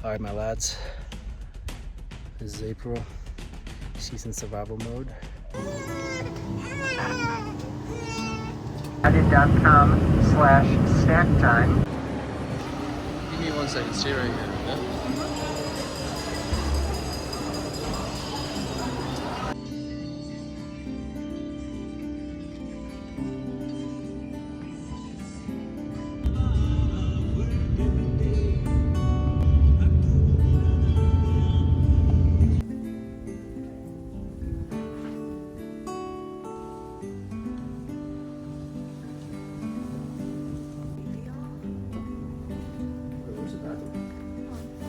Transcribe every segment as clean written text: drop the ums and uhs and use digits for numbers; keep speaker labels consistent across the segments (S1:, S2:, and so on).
S1: Alright my lads, this is April. She's in survival mode.
S2: Reddit.com/snack time.
S1: Give me 1 second, stay right here. Yeah?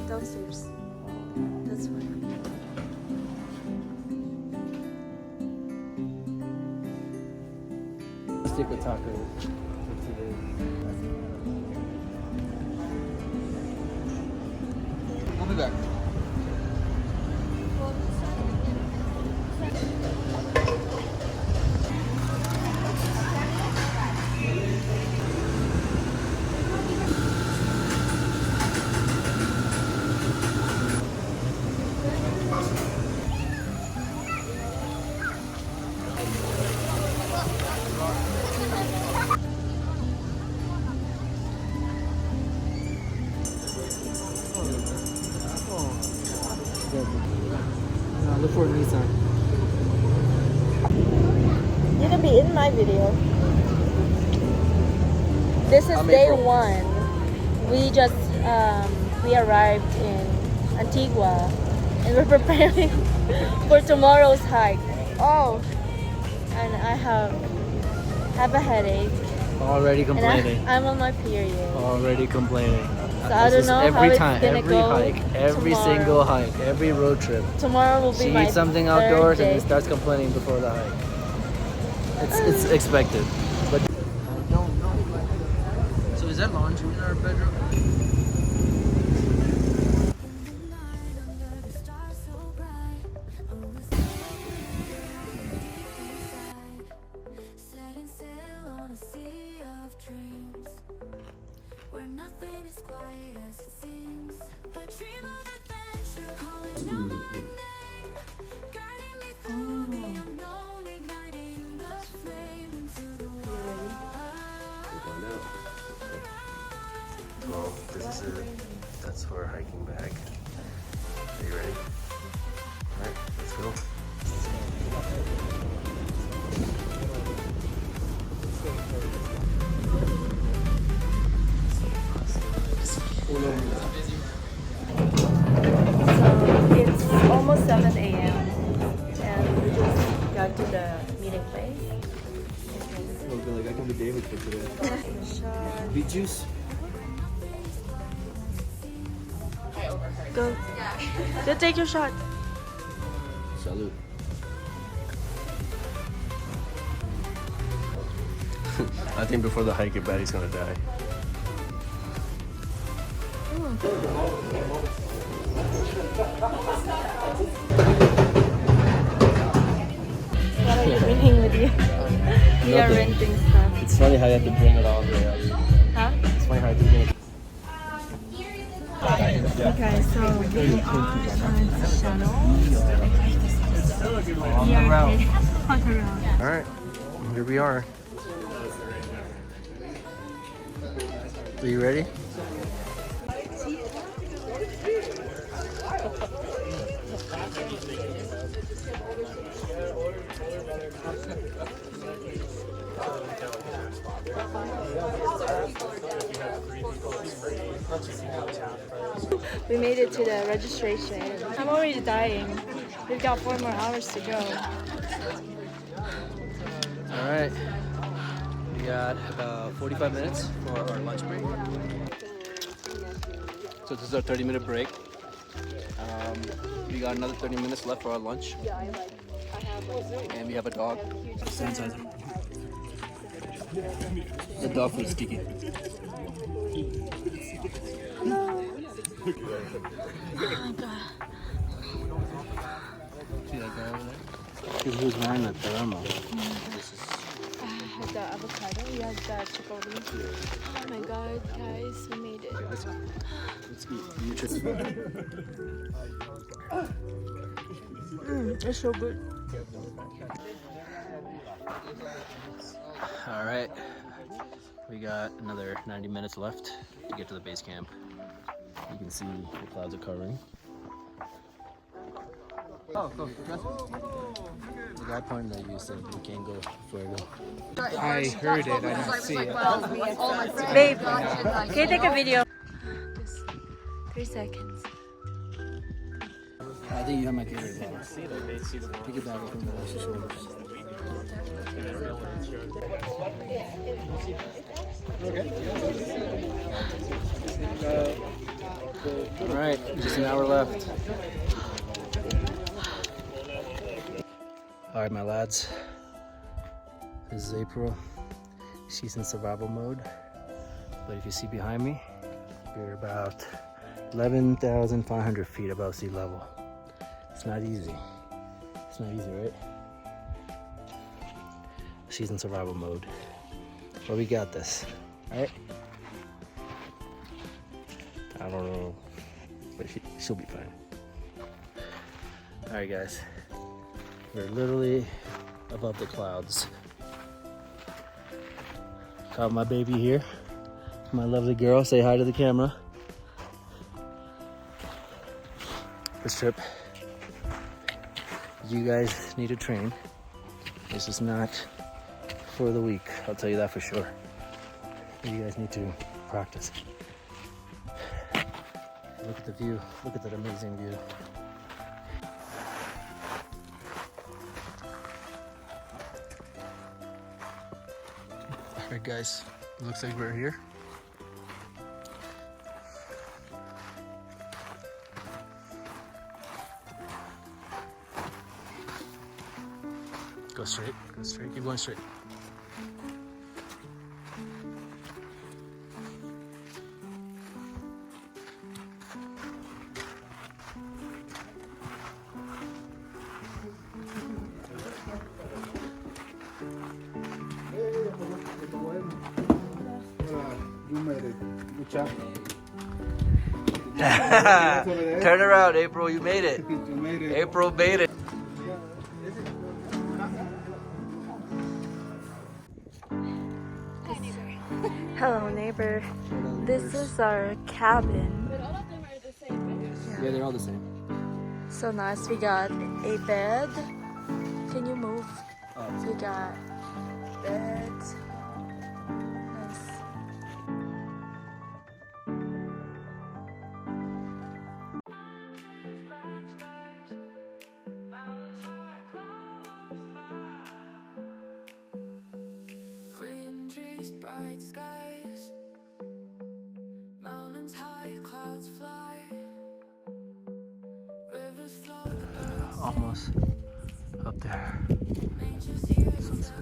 S3: Downstairs. That's fine.
S1: Stick with tacos. We'll be back. Look for a Nissan.
S3: You can be in my video. This is day
S1: April.
S3: 1. We just we arrived in Antigua and we're preparing for tomorrow's hike. Oh, and I have a headache.
S1: Already complaining.
S3: And I'm on my period.
S1: Already complaining.
S3: So I don't know how it's gonna
S1: every
S3: go
S1: hike, every
S3: tomorrow.
S1: single hike, every road trip.
S3: Tomorrow will be
S1: She
S3: my
S1: eats something
S3: third
S1: outdoors
S3: day.
S1: and then starts complaining before the hike. It's expected. But I don't know. So is that laundry in our bedroom? Well, this is it. That's our hiking bag. Are you ready? Alright, let's go.
S3: So it's almost 7 a.m. and we just got to the meeting place.
S1: I can be David for today. Beet juice?
S3: Go. Go take your shot.
S1: Salud. I think before the hike, your body's gonna die.
S3: What are you bringing with you? We are
S1: Nothing.
S3: renting stuff.
S1: It's funny how you have to bring it all the way up.
S3: Huh?
S1: It's funny how you have to bring it.
S3: Okay, so we are on the channel.
S1: On the route.
S3: On the route.
S1: Alright, here we are. Are you ready?
S3: We made it to the registration. I'm already dying. We've got 4 more hours to go.
S1: Alright. We got about 45 minutes for our lunch break. So this is our 30-minute break. We got another 30 minutes left for our lunch. And we have a dog. Sanitizer. The dog food is sticky.
S3: Oh my god.
S1: See that guy over there? He was wearing a thermal.
S3: have the avocado, we have the chipotle. Oh my god, guys, we made it.
S1: Let's eat.
S3: It's so good.
S1: All right, we got another 90 minutes left to get to the base camp. You can see the clouds are covering. Oh, go. The guy pointed at you said we can't go further.
S2: I heard it, I didn't see it.
S3: Babe, can you take a video? Just 3 seconds.
S1: I think you have my camera down. Take it back from the shoulders. All right, just an hour left. All right, my lads. This is April. She's in survival mode. But if you see behind me, we're about 11,500 feet above sea level. It's not easy. It's not easy, right? She's in survival mode. But we got this, right? I don't know, but she'll be fine. All right, guys. We're literally above the clouds. Got my baby here. My lovely girl. Say hi to the camera. This trip, you guys need to train. This is not for the weak, I'll tell you that for sure. You guys need to practice. Look at the view. Look at that amazing view. Alright guys, looks like we're here. Go straight, keep going straight.
S2: You made it. Good job.
S1: Turn around, April, you made it.
S2: You made it.
S1: April made it.
S3: Hello, neighbor. This is our cabin.
S4: But all of them are the same, right?
S1: Yeah, they're all the same.
S3: So nice. We got a bed. Can you move? We got beds. Nice.
S5: Green trees, bright skies, mountains high, clouds fly, rivers flow,
S1: Almost up there.
S5: nature's here,
S1: Sunset.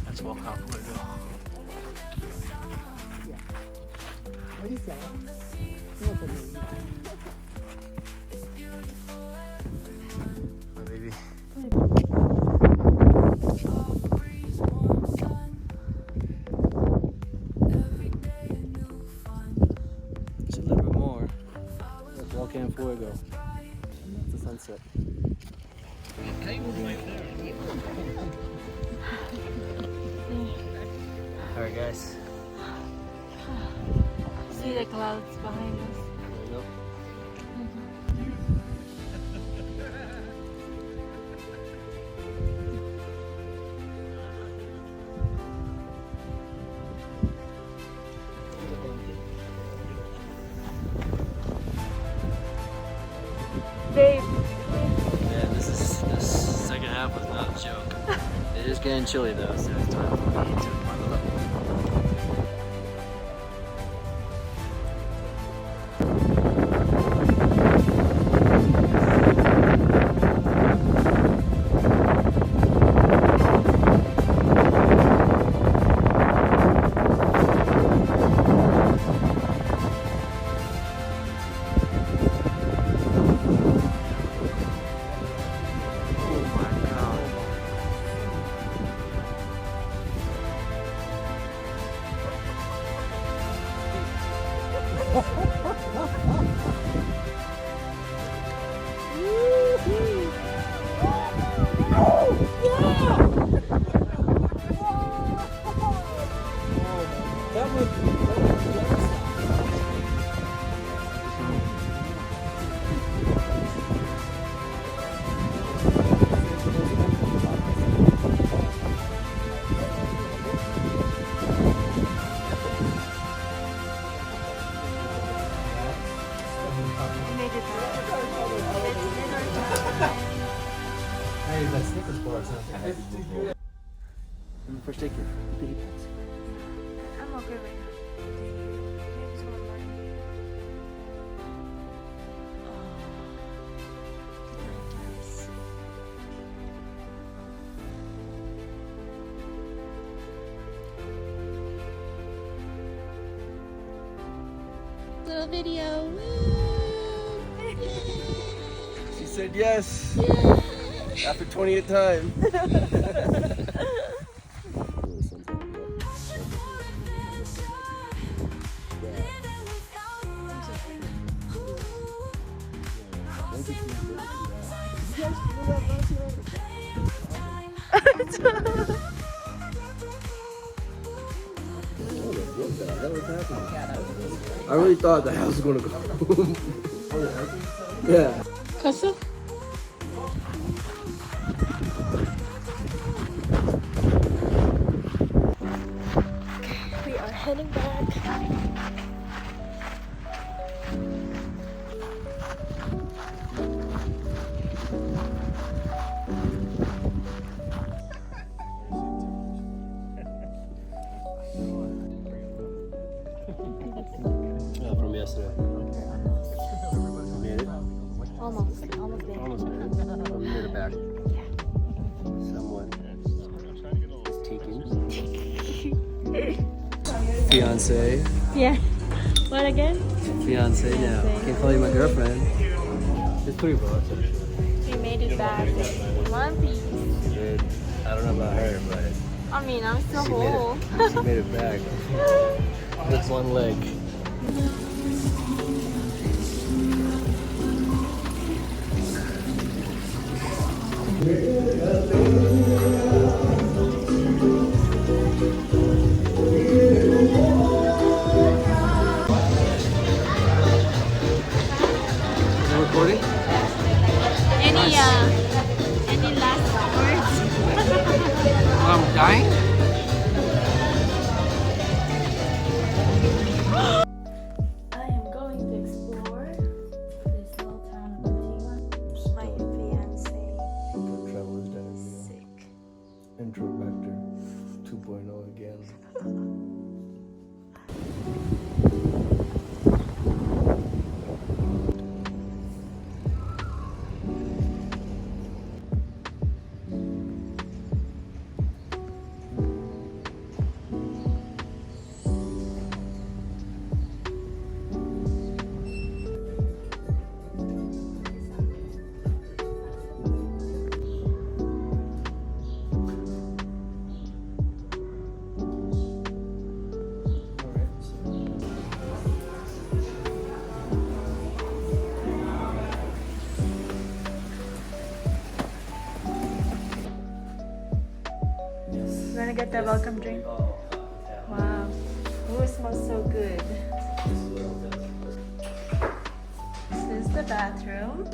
S1: That's volcano Fuego. My baby.
S5: breeze, warm sun, every day a new fun.
S1: Just a little bit more. That's volcano Fuego. And that's the sunset. Alright guys.
S3: See the clouds behind us.
S1: There we go.
S3: Babe.
S1: Yeah, this second half was not a joke. It is getting chilly though, so it's time for me to bundle up. Hey, that Snickers bar is not that heavy before. Let me first take your pity pats.
S3: I'm okay right now. Maybe some more. Little video. Woo!
S6: She said yes. After 20th time. I really thought the house was gonna go boom. Yeah.
S3: Casa? We are heading back.
S1: From yesterday. You made it?
S3: Almost there.
S1: Almost made it. Oh, you made it back. Someone is taken. Fiance.
S3: Yeah. What again?
S1: Fiance now. Can't call you my girlfriend. It's pretty broad.
S3: We made it back in one piece.
S1: Dude, I don't know about her, but
S3: I mean, I'm still
S1: she
S3: whole.
S1: made it back. With one leg. You recording?
S3: Any last words?
S1: I'm dying?
S3: I am going to explore this little town of Antigua. My fiance.
S6: Travelers diarrhea.
S3: Sick.
S6: Introvector 2.0 again.
S3: You wanna get the welcome drink? Wow. Ooh, it smells so good. This is the bathroom.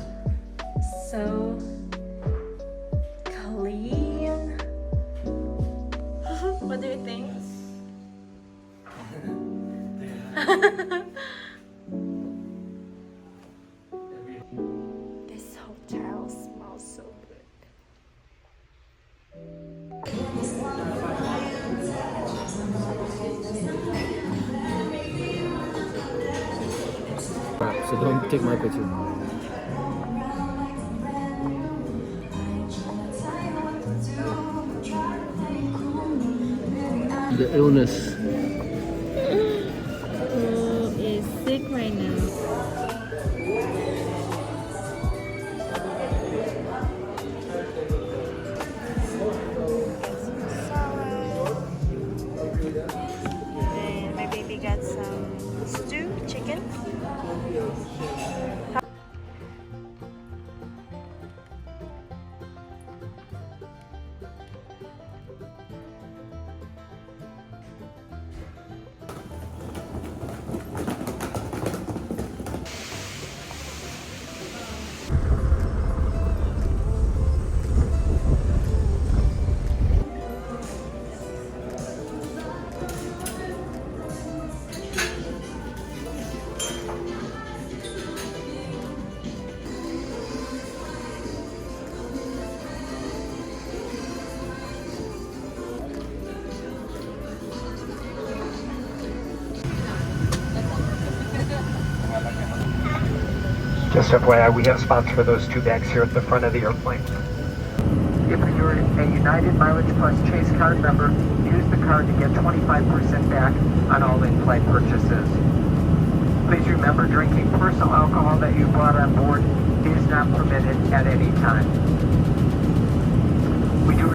S3: So clean. What do you think? This hotel smells so good.
S1: So don't take my picture. The illness.
S3: Who is sick right now? And my baby got some Stew, chicken.
S7: Just FYI, we have spots for those 2 bags here at the front of the airplane. If you're a United Mileage Plus Chase card member, use the card to get 25% back on all in-flight purchases. Please remember, drinking personal alcohol that you brought on board is not permitted at any time. We do